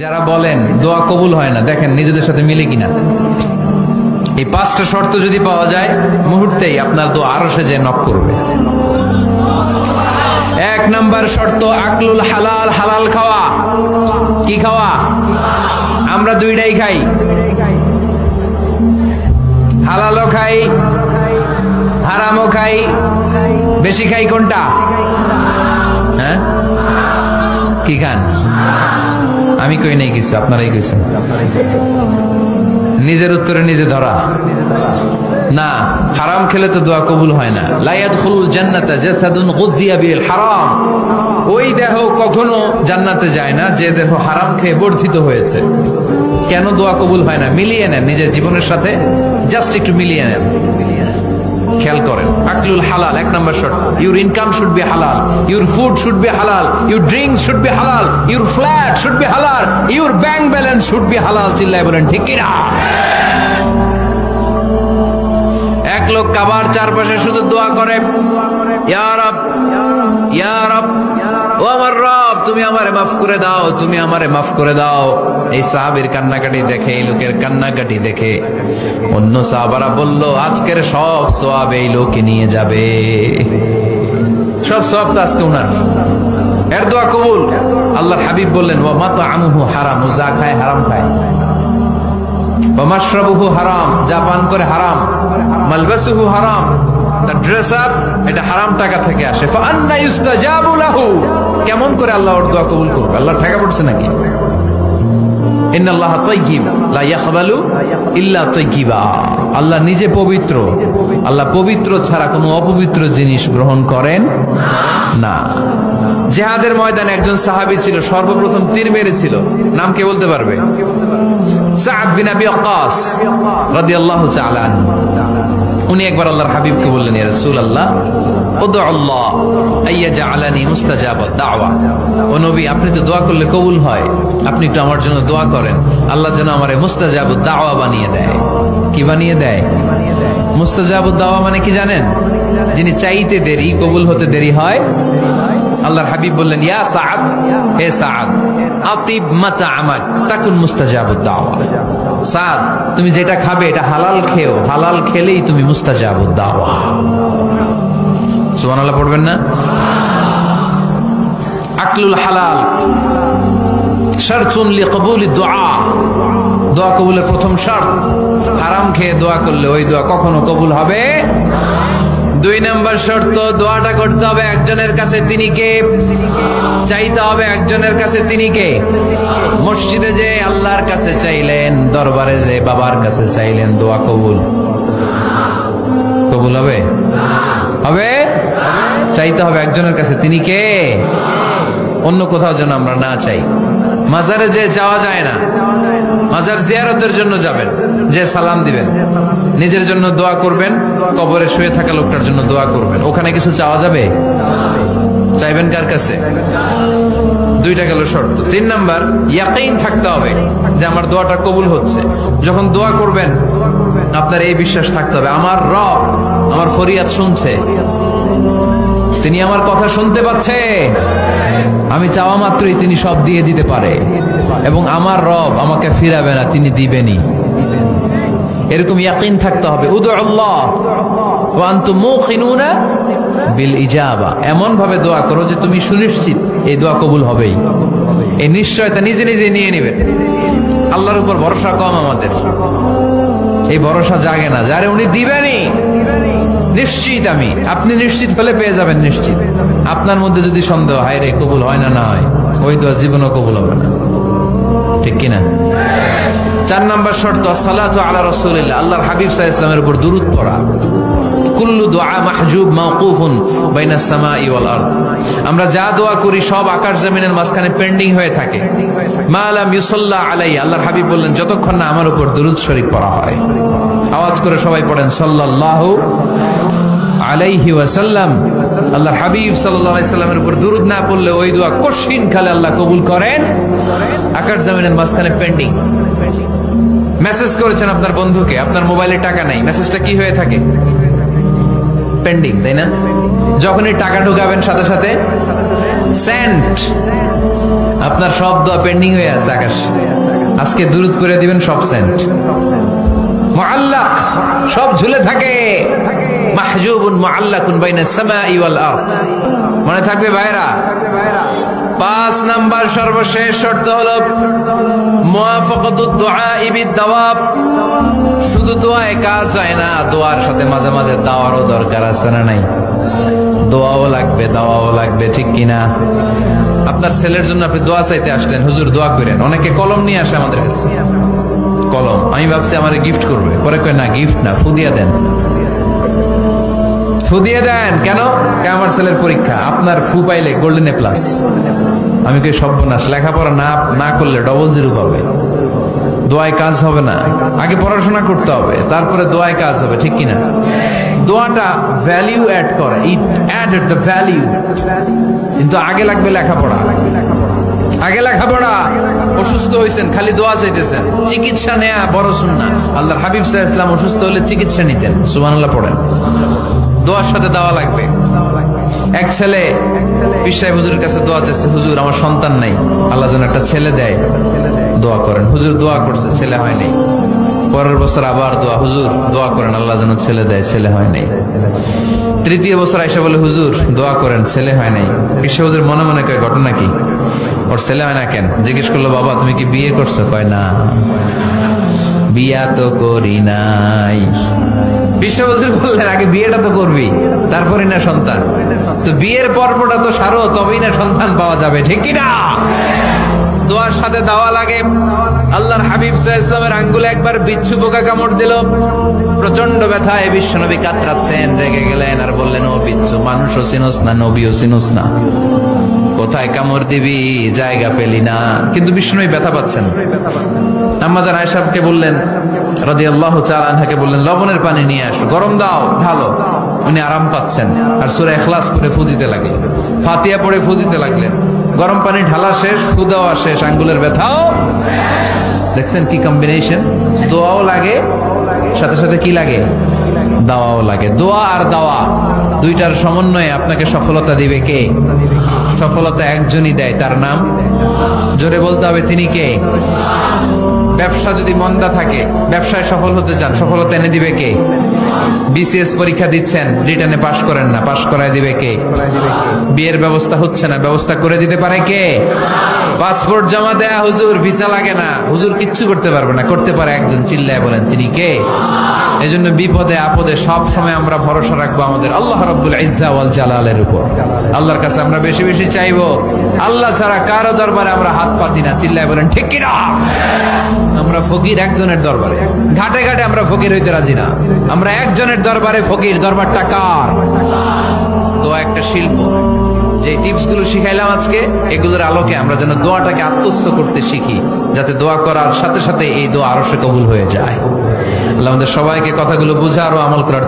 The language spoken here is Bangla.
যারা বলেন দোয়া কবুল হয় না, দেখেন নিজেদের সাথে মিলে কিনা। এই পাঁচটা শর্ত যদি পাওয়া যায়, মুহূর্তেই আপনার দোয়া আরশে যে নক করবে। এক নাম্বার শর্ত আকলুল হালাল, হালাল খাওয়া। কি খাওয়া? আমরা দুইটাই খাই, হালালও খাই হারামও খাই। বেশি খাই কোনটা? হ্যাঁ, কি খান? আমি কই নাই কিছু, আপনারাই কইছেন। নিজের উত্তরে নিজে ধরা না। হারাম খেলে তো দোয়া কবুল হয় না। লা ইয়াদখুলুল জান্নাতা জাসাদুন গুযিয়া বিল হারাম। ওই দেহ কখনো জান্নাতে যায় না যে দেহ হারাম খেয়ে বর্ধিত হয়েছে। কেন দোয়া কবুল হয় না? মিলিয়ে নেন নিজের জীবনের সাথে, জাস্ট একটু মিলিয়ে নেন, খেয়াল করেন। আকলুল হালাল এক নাম্বার শর্ত। ইউর ইনকাম শুড বি হালাল, ইউর ফুড শুড বি হালাল, ইউর ড্রিঙ্কস শুড বি হালাল, ইউর ফ্ল্যাট শুড বি হালাল, your bank balance should be হালাল। চিল্লায় বলেন ঠিক কিনা? এক লোক কাবার চারপাশে শুধু দোয়া করে, ইয়া রব, ইয়া রব, ও আমার রব, তুমি আমারে মাফ করে দাও, তুমি আমারে মাফ করে দাও। এই সাহাবীর কান্নাকাটি দেখে, এই লোকের কান্নাকাটি দেখে অন্য সাহাবারা বলল, আজকের সব সওয়াব এই লোকে নিয়ে যাবে। সব সওয়াব তো আজকে উনার। এর দোয়া কবুল। আল্লাহর হাবিব বললেন, ওয়া মাতআমুহু হারাম, ও যা খায় হারাম খায়। ওয়া মাশরাবুহু হারাম, যা পান করে হারাম। মালবাসুহু হারাম, তার ড্রেস আপ এটা হারাম টাকা থেকে আসে। ফাআন্না ইউস্তাজাবু লাহু, কেমন করে আল্লাহ ওর দোয়া কবুল করবে? আল্লাহ ঠেকা পড়ছে নাকি? ইন্নাল্লাহা তাইয়্যিব লা ইয়াকবালু ইল্লা তাইয়্যিবা। আল্লাহ নিজে পবিত্র, আল্লাহ পবিত্র ছাড়া কোনো অপবিত্র জিনিস গ্রহণ করেন না। জিহাদের ময়দানে একজন সাহাবী ছিল, সর্বপ্রথম তীর মেরেছিল। নাম কে বলতে পারবে? সাদ বিন আবি ওয়াক্কাস রাদিয়াল্লাহু তাআলা আনহু। উনি একবার আল্লাহর হাবিবকে বললেন, ইয়া রাসূলুল্লাহ, উদউ আল্লাহ আইয়াজআলানি মুস্তাজাবাদ দাওয়া। ও নবী, আপনি তো দোয়া করলে কবুল হয়, আপনি একটু আমার জন্য দোয়া করেন, আল্লাহ যেন আমারে মুস্তাজাবুদ দাওয়া বানিয়ে দেয়। কি বানিয়ে দেয়? মুস্তাজাবুদ দাওয়া মানে কি জানেন? যিনি চাইতে দেরি, কবুল হতে দেরি হয়। আল্লাহর হাবিব বললেন, ইয়া সাআদ, হে সাআদ, আতিব মাতআমাক তাকুন মুস্তাজাবুদ দাওয়া। সাদ, তুমি যেটা খাবে এটা হালাল খেও, হালাল খেলেই তুমি মুস্তাজাবুদ দাওয়া। সুবহানাল্লাহ পড়বেন না? আকলুল হালাল শারতুন লিকবুলিদ দুআ, দোয়া কবুলের প্রথম শর্ত। হারাম খেয়ে দোয়া করলে ওই দোয়া কখনো কবুল হবে। দুই নাম্বার শর্ত, দোয়াটা করতে হবে একজনের কাছে, তিনি কে? চাইতে হবে একজনের কাছে, তিনি কে? মসজিদে যে আল্লাহর কাছে চাইলেন, দরবারে যে বাবার কাছে চাইলেন, দোয়া কবুল কবুল হবে? হবে? চাইতে হবে একজনের কাছে, তিনি কে? অন্য কোথাও যেন আমরা না চাই। মাজারে যে যাওয়া যায় না, মাজার জিয়ারতের জন্য যাবেন, যে সালাম দিবেন, নিজের জন্য দোয়া করবেন, কবরে শুয়ে থাকা লোকটার জন্য দোয়া করবেন। ওখানে কিছু চাওয়া যাবে? চাইবেন কার কাছে? দুইটা গেল শর্ত। তিন নাম্বার, ইয়াকিন থাকতে হবে যে আমার দোয়াটা কবুল হচ্ছে। যখন দোয়া করবেন আপনার এই বিশ্বাস থাকতে হবে, আমার রব আমার ফরিয়াদ শুনছে, তিনি আমার কথা শুনতে পাচ্ছে, আমি চাওয়া মাত্রই তিনি সব দিয়ে দিতে পারে, এবং আমার রব আমাকে ফিরাবে না, তিনি দিবেনই। এরকম ইয়াকিন থাকতে হবে। উদু আল্লাহ ওয়া আনতুম মুকিনুনা বিল ইজাবা, এমন ভাবে দোয়া করো যে তুমি সুনিশ্চিত এই দোয়া কবুল হবেই। এই নিশ্চয়তা নিজে নিজে নিয়ে নেবেন। আল্লাহর উপর ভরসা কম আমাদের, এই ভরসা জাগে না, যারে উনি দিবেনই নিশ্চিত আমি। আপনি নিশ্চিত হলে পেয়ে যাবেন নিশ্চিত। আপনার মধ্যে যদি সন্দেহ, হায় রে কবুল হয় না, না হয়, ওই দোয়া জীবনও কবুল হবে না। ঠিক কিনা? চার নাম্বার শর্ত, সালাতু আলা রাসূলিল্লাহ, আল্লাহর হাবিব সাল্লাল্লাহু আলাইহি ওয়াসাল্লামের উপর দুরূদ পড়া। কুল্লু দুআ মাহজুব মাওকুফুন বাইনাস সামাই ওয়াল আরদ। আমরা যা দোয়া করি সব আকাশ জমিনের মাঝখানে পেন্ডিং হয়ে থাকে। মা লাম ইউসাল্লা আলাইহি, আল্লাহর হাবিব বললেন, যতক্ষণ না আমার উপর দুরূদ শরীফ পড়া হয়। আওয়াজ করে সবাই পড়েন, সাল্লাল্লাহু আলাইহি ওয়াসাল্লাম। আল্লাহর হাবিব সাল্লাল্লাহু আলাইহি সাল্লামের উপর দুরূদ না পড়লে ওই দোয়া কঠিন খালে আল্লাহ কবুল করেন। আকাশ জমিনের মাঝখানে পেন্ডিং। মেসেজ করেছেন আপনার বন্ধুকে, আপনার মোবাইলে টাকা নাই, মেসেজটা কি হয়ে থাকে? পেন্ডিং, তাই না? যখনই টাকা ঢুকাবেন সাথে সাথে সেন্ট, আপনার সব দোয়া পেন্ডিং হয়ে আছে আকাশ, আজকে দুরূদ করে দিবেন, সব সেন্ট মুআল্লাক, সব ঝুলে থাকে। মাহজুবুন মুআল্লাকুন বাইনাস সামাই ওয়াল আরদ। মনে থাকবে ভাইরা? 5 নাম্বার সর্বশেষ শর্ত হলো মুওয়াফাকাতুদ দুআই বিদ-দাওয়াব। শুধু দোয়ায় কাজ হয় না, দোয়ার সাথে মাঝে মাঝে দাওয়ারও দরকার আছে না নাই? দোয়াও লাগবে, দাওয়াও লাগবে, ঠিক কিনা? আপনার ছেলের জন্য আপনি দোয়া চাইতে আসলেন, হুজুর দোয়া করেন। অনেকে কলম নিয়ে আসে আমাদের কাছে, কলম। আমি ভাবছি আমারে গিফট করবে, পরে কয় না, গিফট না, ফুদিয়া দেন। ফুদিয়ে দেন কেন? আমার ছেলের পরীক্ষা, আপনার ফু পাইলে গোল্ডেন এ প্লাস। আমি কই সর্বনাশ, লেখাপড়া না করলে ডবল 0 পাবে, দোয়ায় কাজ হবে না। আগে পড়াশোনা করতে হবে, তারপরে দোয়ায় কাজ হবে, ঠিক কিনা? দোয়াটা ভ্যালিউ অ্যাড করে, ইট অ্যাডেড দ্য ভ্যালিউ। কিন্তু আগে লাগবে লেখাপড়া, আগে লেখাপড়া। অসুস্থ হয়েছেন, খালি দোয়া চাইতেছেন, চিকিৎসা নেয়া বড় সুন্নাহ। আল্লাহর হাবিব সাল্লাল্লাহু আলাইহি ওয়াসাল্লাম অসুস্থ হলে চিকিৎসা নিতেন, সুবহানাল্লাহ পড়েন। দোয়ার সাথে দেওয়া লাগবে। এক ছেলে পীর সাহেব হুজুরের কাছে দোয়া চাইছে, হুজুর আমার সন্তান নাই, আল্লাহ যেন একটা ছেলে দেয়, দোয়া করেন। হুজুর দোয়া করছে, ছেলে হয় নাই। পরের বছর আবার দোয়া, হুজুর দোয়া করেন আল্লাহ যেন ছেলে দেয়, ছেলে হয় নাই। তৃতীয় বছর আইসা বলে, হুজুর দোয়া করেন, ছেলে হয় নাই। পীর সাহেব হুজুর মনে মনে কয়, ঘটনা কি? ওর ছেলে হয় না কেন? জিজ্ঞেস করলো, বাবা তুমি কি বিয়ে করছো? কয় না, বিয়া তো করি নাই। বিশ্ব হুজুর বললেন, আগে বিয়েটা তো করবি, তারপরে না সন্তান। তো বিয়ের পর্বটা তো সারো, তবেই না সন্তান পাওয়া যাবে, ঠিক কিনা? দোয়ার সাথে দেওয়া লাগে। আল্লাহর হাবিব সাল্লাল্লাহু আলাইহি ওয়াসাল্লামের আঙ্গুলে একবার বিচ্ছু পোকা কামড় দিল, প্রচন্ড ব্যথায় বিশ্বনবী কাতরাচ্ছেন, রেগে গেলেন আর বললেন, ও বিচ্ছু, মানুষও চিনোস না, নবীও চিনোস না, কোথায় কামড় দিবি, জায়গা পেলি না। কিন্তু বিশ্বনবী ব্যথা পাচ্ছেন। আম্মা জান আয়েশাকে বললেন, রাদিয়াল্লাহু তাআলা আনহাকে বললেন, লবণের পানি নিয়ে আসো, গরম দাও, ঢালো। উনি আরাম পাচ্ছেন, আর সূরা ইখলাস পড়ে ফু দিতে লাগলেন, ফাতিহা পড়ে ফু দিতে লাগলেন। গরম পানি ঢালা শেষ, ফু দেওয়া শেষ, আঙ্গুলের ব্যথাও। দেখছেন কি কম্বিনেশন? দোয়াও লাগে, সাথে সাথে কি লাগে? দাওয়াও লাগে। দোয়া আর দাওয়া দুইটার সমন্বয়ে আপনাকে সফলতা দিবে কে? সফলতা একজনই দেয়, তার নাম জোরে বলতে হবে, তিনি কে? ব্যবসা যদি মন্দা থাকে, ব্যবসায় সফল হতে চান, সফলতা এনে দিবে কে? বিসিএস পরীক্ষা দিচ্ছেন, রিটার্নে পাশ করেন না, পাশ করায় দিবে কে? বিয়ের ব্যবস্থা হচ্ছে না, ব্যবস্থা করে দিতে পারে কে? পাসপোর্ট জমা দেয়া, হুজুর ভিসা লাগে না, হুজুর কিচ্ছু করতে পারবে না, করতে পারে একজন, চিল্লায় বলেন তিনি কে? এজন্য বিপদে আপদে সব সময় আমরা ভরসা রাখবো আমাদের আল্লাহ রাব্বুল ইজ্জা ওয়াল জালালের উপর। আল্লাহর কাছে আমরা বেশি বেশি চাইবো। আল্লাহ ছাড়া কারো দরবারে আমরা হাত পাতি না, চিল্লায় বলেন ঠিক কি না? আমরা ফকির একজনের দরবারে, ঘাটে ঘাটে আমরা ফকির হইতে রাজি না, আমরা একজনের দরবারে ফকির। দরবারটা কার? দোয়া একটা শিল্প। যে টিপস গুলো শিখাইলাম আজকে, এগুলোর আলোকে আমরা যেন দোয়াটাকে আত্মস্থ করতে শিখি, যাতে দোয়া করার সাথে সাথে এই দোয়া আরো সে কবুল হয়ে যায়। আল্লাহ আমাদের সবাইকে কথাগুলো বুঝা আরো আমল করার